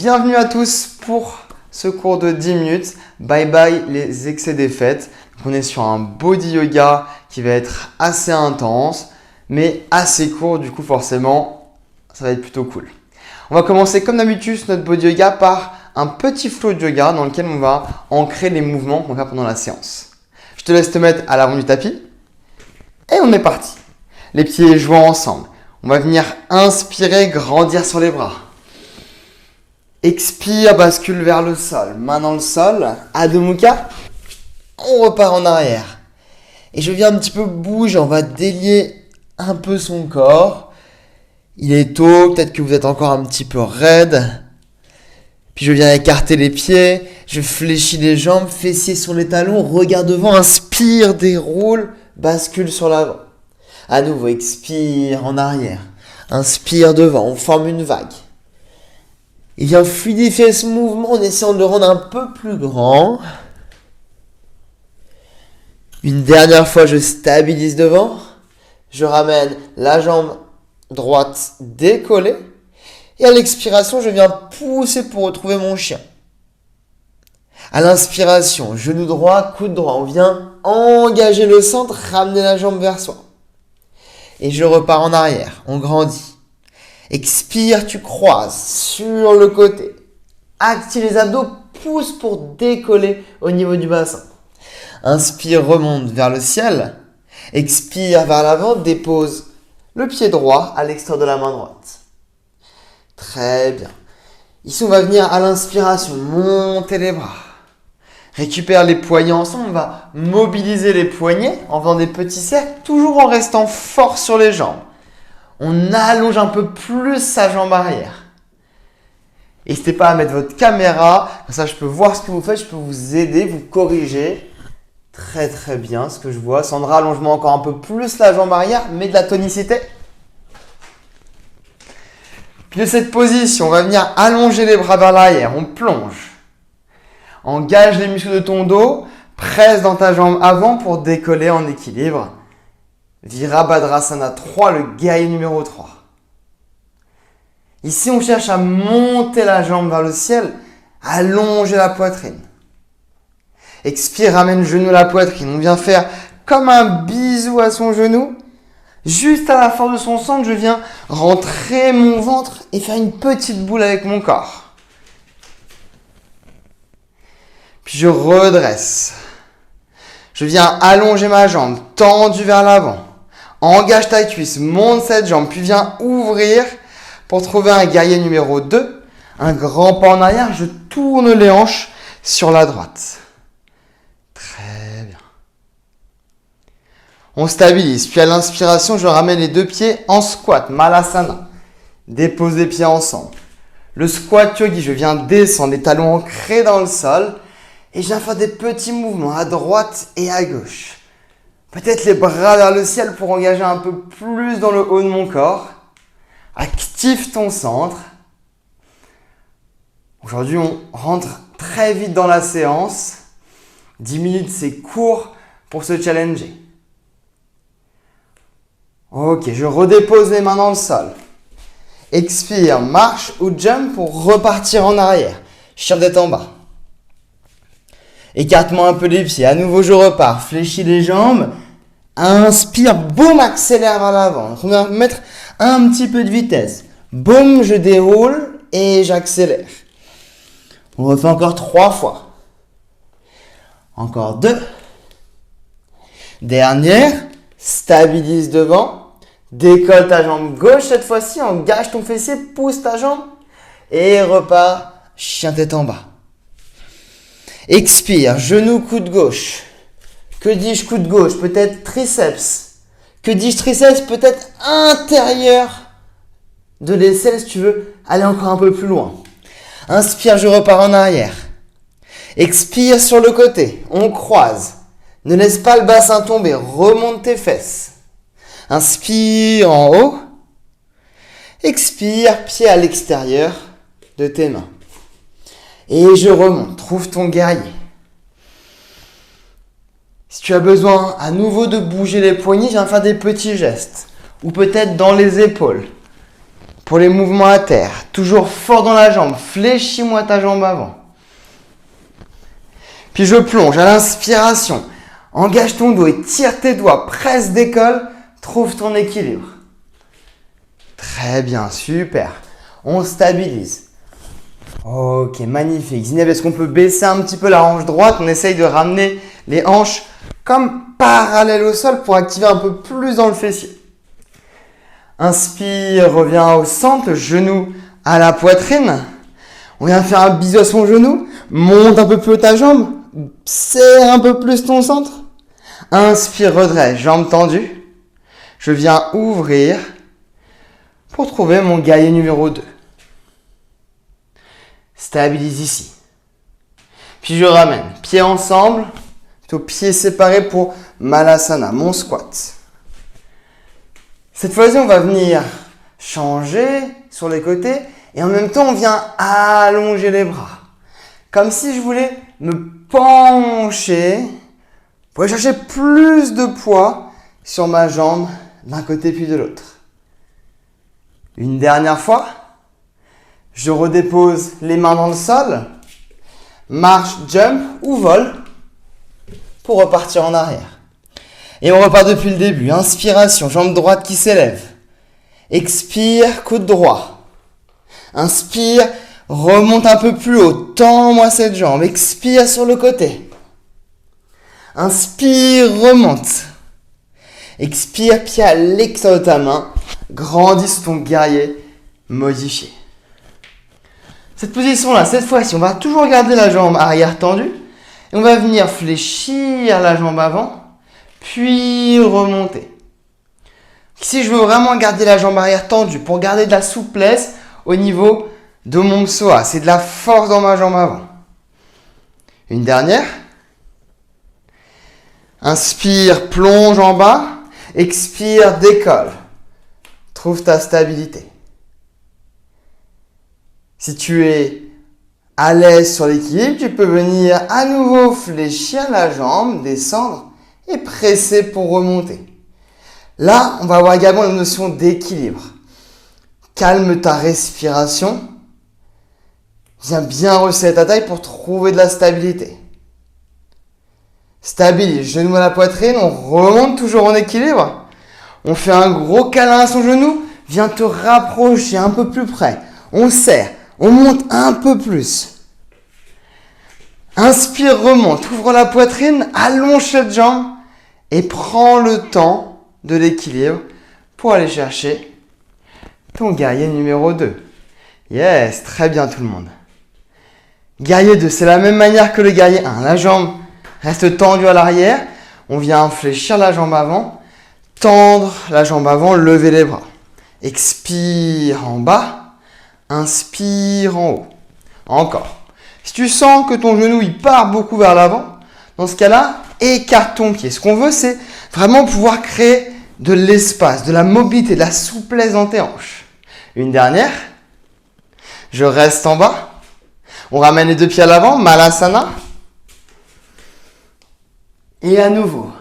Bienvenue à tous pour ce cours de 10 minutes. Bye bye les excès des fêtes. On est sur un body yoga qui va être assez intense, mais assez court. Du coup, forcément, ça va être plutôt cool. On va commencer comme d'habitude notre body yoga par un petit flow de yoga dans lequel on va ancrer les mouvements qu'on va faire pendant la séance. Je te laisse te mettre à l'avant du tapis et on est parti. Les pieds joints ensemble. On va venir inspirer, grandir sur les bras. Expire, bascule vers le sol. Main dans le sol. Adho Mukha. On repart en arrière. Et je viens un petit peu bouger. On va délier un peu son corps. Il est tôt. Peut-être que vous êtes encore un petit peu raide. Puis je viens écarter les pieds. Je fléchis les jambes. Fessiers sur les talons. Regard devant. Inspire, déroule. Bascule sur l'avant. À nouveau, expire en arrière. Inspire devant, on forme une vague. Et viens fluidifier ce mouvement en essayant de le rendre un peu plus grand. Une dernière fois, je stabilise devant. Je ramène la jambe droite décollée. Et à l'expiration, je viens pousser pour retrouver mon chien. À l'inspiration, genou droit, coude droit. On vient engager le centre, ramener la jambe vers soi. Et je repars en arrière, on grandit. Expire, tu croises sur le côté. Active les abdos, pousse pour décoller au niveau du bassin. Inspire, remonte vers le ciel. Expire vers l'avant, dépose le pied droit à l'extérieur de la main droite. Très bien. Ici, on va venir à l'inspiration, monter les bras. Récupère les poignets ensemble, on va mobiliser les poignets en faisant des petits cercles, toujours en restant fort sur les jambes. On allonge un peu plus sa jambe arrière. N'hésitez pas à mettre votre caméra, comme ça je peux voir ce que vous faites, je peux vous aider, vous corriger. Très très bien ce que je vois. Sandra, allonge-moi encore un peu plus la jambe arrière, mets de la tonicité. Puis de cette position, on va venir allonger les bras vers l'arrière, on plonge. Engage les muscles de ton dos, presse dans ta jambe avant pour décoller en équilibre. Virabhadrasana 3, le guerrier numéro 3. Ici, on cherche à monter la jambe vers le ciel, allonger la poitrine. Expire, ramène le genou à la poitrine. On vient faire comme un bisou à son genou. Juste à la force de son centre, je viens rentrer mon ventre et faire une petite boule avec mon corps. Puis je redresse. Je viens allonger ma jambe, tendue vers l'avant. Engage ta cuisse, monte cette jambe, puis viens ouvrir pour trouver un guerrier numéro 2. Un grand pas en arrière, je tourne les hanches sur la droite. Très bien. On stabilise, puis à l'inspiration, je ramène les deux pieds en squat, Malasana. Dépose les pieds ensemble. Le squat yogi, je viens descendre, les talons ancrés dans le sol. Et je viens faire des petits mouvements à droite et à gauche. Peut-être les bras vers le ciel pour engager un peu plus dans le haut de mon corps. Active ton centre. Aujourd'hui, on rentre très vite dans la séance. 10 minutes, c'est court pour se challenger. Ok, je redépose les mains dans le sol. Expire, marche ou jump pour repartir en arrière. Chien d'être en bas. Écarte-moi un peu les pieds. À nouveau, je repars. Fléchis les jambes. Inspire. Boum, accélère vers l'avant. On va mettre un petit peu de vitesse. Boum, je déroule et j'accélère. On refait encore 3 fois. Encore 2. Dernière. Stabilise devant. Décolle ta jambe gauche cette fois-ci. Engage ton fessier. Pousse ta jambe. Et repars. Chien tête en bas. Expire, genou, coude gauche. Que dis-je coude gauche? Peut-être triceps. Que dis-je triceps? Peut-être intérieur de l'aisselle si tu veux aller encore un peu plus loin. Inspire, je repars en arrière. Expire sur le côté, on croise. Ne laisse pas le bassin tomber, remonte tes fesses. Inspire en haut. Expire, pied à l'extérieur de tes mains. Et je remonte, trouve ton guerrier. Si tu as besoin à nouveau de bouger les poignets, je viens faire des petits gestes. Ou peut-être dans les épaules. Pour les mouvements à terre, toujours fort dans la jambe, fléchis-moi ta jambe avant. Puis je plonge à l'inspiration. Engage ton dos et tire tes doigts, presse, décolle, trouve ton équilibre. Très bien, super. On stabilise. Ok, magnifique. Zineb, est-ce qu'on peut baisser un petit peu la hanche droite? On essaye de ramener les hanches comme parallèles au sol pour activer un peu plus dans le fessier. Inspire, reviens au centre, genou à la poitrine. On vient faire un bisou à son genou. Monte un peu plus haut ta jambe. Serre un peu plus ton centre. Inspire, redresse, jambes tendues. Je viens ouvrir pour trouver mon guerrier numéro 2. Stabilise ici. Puis je ramène pieds ensemble, plutôt pieds séparés pour Malasana, mon squat. Cette fois-ci, on va venir changer sur les côtés et en même temps, on vient allonger les bras. Comme si je voulais me pencher pour aller chercher plus de poids sur ma jambe d'un côté puis de l'autre. Une dernière fois, je redépose les mains dans le sol, marche, jump ou vol pour repartir en arrière. Et on repart depuis le début. Inspiration, jambe droite qui s'élève. Expire, coude droit. Inspire, remonte un peu plus haut. Tends-moi cette jambe. Expire sur le côté. Inspire, remonte. Expire, pied à l'extérieur de ta main. Grandis ton guerrier modifié. Cette position-là, cette fois-ci, on va toujours garder la jambe arrière tendue. Et on va venir fléchir la jambe avant. Puis remonter. Si je veux vraiment garder la jambe arrière tendue, pour garder de la souplesse au niveau de mon psoas, c'est de la force dans ma jambe avant. Une dernière. Inspire, plonge en bas. Expire, décolle. Trouve ta stabilité. Si tu es à l'aise sur l'équilibre, tu peux venir à nouveau fléchir la jambe, descendre et presser pour remonter. Là, on va avoir également la notion d'équilibre. Calme ta respiration. Viens bien resserrer ta taille pour trouver de la stabilité. Stabilise, genou à la poitrine, on remonte toujours en équilibre. On fait un gros câlin à son genou. Viens te rapprocher un peu plus près. On serre, on monte un peu plus. Inspire, remonte, ouvre la poitrine, allonge cette jambe et prends le temps de l'équilibre pour aller chercher ton guerrier numéro 2. Yes, très bien tout le monde. Guerrier 2, c'est la même manière que le guerrier 1. La jambe reste tendue à l'arrière. On vient fléchir la jambe avant, tendre la jambe avant, lever les bras. Expire en bas, inspire en haut. Encore. Si tu sens que ton genou il part beaucoup vers l'avant, dans ce cas-là, écarte ton pied. Ce qu'on veut, c'est vraiment pouvoir créer de l'espace, de la mobilité, de la souplesse dans tes hanches. Une dernière. Je reste en bas. On ramène les deux pieds à l'avant, Malasana. Et à nouveau,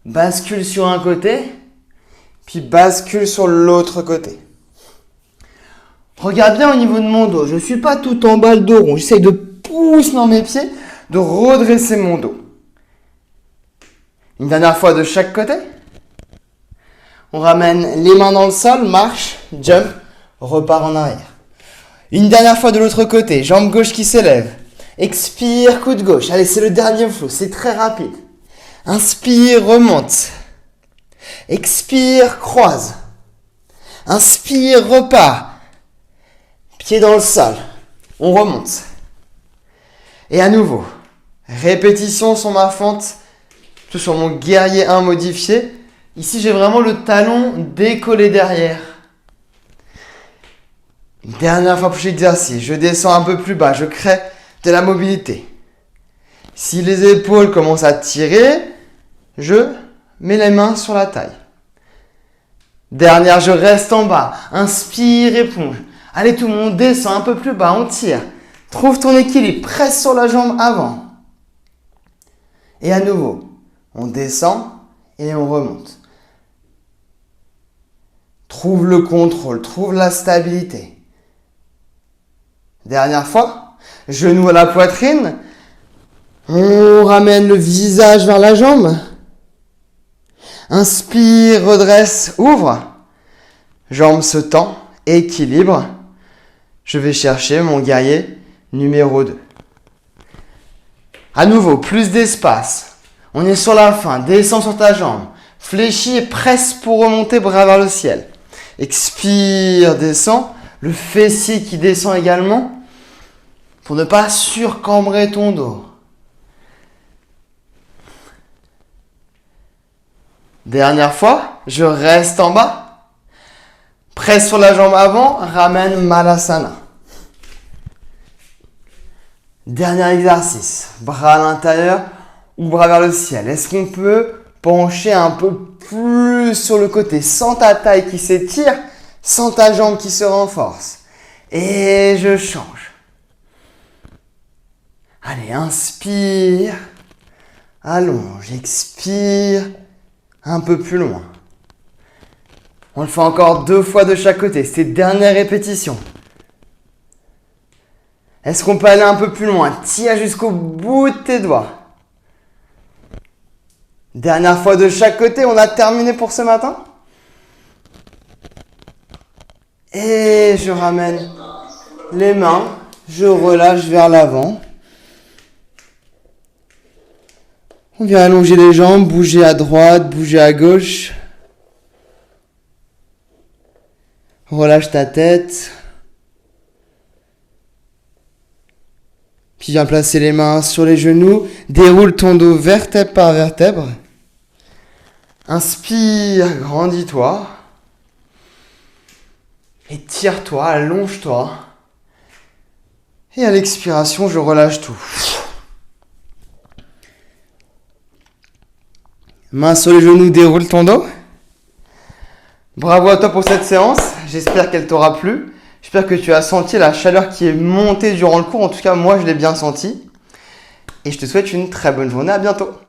bascule sur un côté, puis bascule sur l'autre côté. Regarde bien au niveau de mon dos. Je ne suis pas tout en bas le dos rond. J'essaye de pousser dans mes pieds, de redresser mon dos. Une dernière fois de chaque côté. On ramène les mains dans le sol, marche, jump, repart en arrière. Une dernière fois de l'autre côté, jambe gauche qui s'élève. Expire, coude gauche. Allez, c'est le dernier flow, c'est très rapide. Inspire, remonte. Expire, croise. Inspire, repart. Pied dans le sol. On remonte. Et à nouveau, répétition sur ma fente, sur mon guerrier 1 modifié. Ici, j'ai vraiment le talon décollé derrière. Dernière fois pour chaque exercice, je descends un peu plus bas, je crée de la mobilité. Si les épaules commencent à tirer, je mets les mains sur la taille. Dernière, je reste en bas, inspire et plonge. Allez, tout le monde descend un peu plus bas, on tire. Trouve ton équilibre, presse sur la jambe avant. Et à nouveau, on descend et on remonte. Trouve le contrôle, trouve la stabilité. Dernière fois, genou à la poitrine. On ramène le visage vers la jambe. Inspire, redresse, ouvre. Jambe se tend, équilibre. Je vais chercher mon guerrier numéro 2. À nouveau, plus d'espace. On est sur la fin, descends sur ta jambe. Fléchis et presse pour remonter, bras vers le ciel. Expire, descends. Le fessier qui descend également pour ne pas surcambrer ton dos. Dernière fois, je reste en bas. Presse sur la jambe avant, ramène Malasana. Dernier exercice, bras à l'intérieur ou bras vers le ciel. Est-ce qu'on peut pencher un peu plus sur le côté, sans ta taille qui s'étire, sans ta jambe qui se renforce. Et je change. Allez, inspire, allonge, expire, un peu plus loin. On le fait encore 2 fois de chaque côté, c'est dernière répétition. Est-ce qu'on peut aller un peu plus loin? Tire jusqu'au bout de tes doigts. Dernière fois de chaque côté, on a terminé pour ce matin. Et je ramène les mains, je relâche vers l'avant. On vient allonger les jambes, bouger à droite, bouger à gauche. Relâche ta tête. Puis viens placer les mains sur les genoux. Déroule ton dos vertèbre par vertèbre. Inspire, grandis-toi. Étire-toi, allonge-toi. Et à l'expiration, je relâche tout. Main sur les genoux, déroule ton dos. Bravo à toi pour cette séance. J'espère qu'elle t'aura plu. J'espère que tu as senti la chaleur qui est montée durant le cours. En tout cas, moi, je l'ai bien senti. Et je te souhaite une très bonne journée. À bientôt.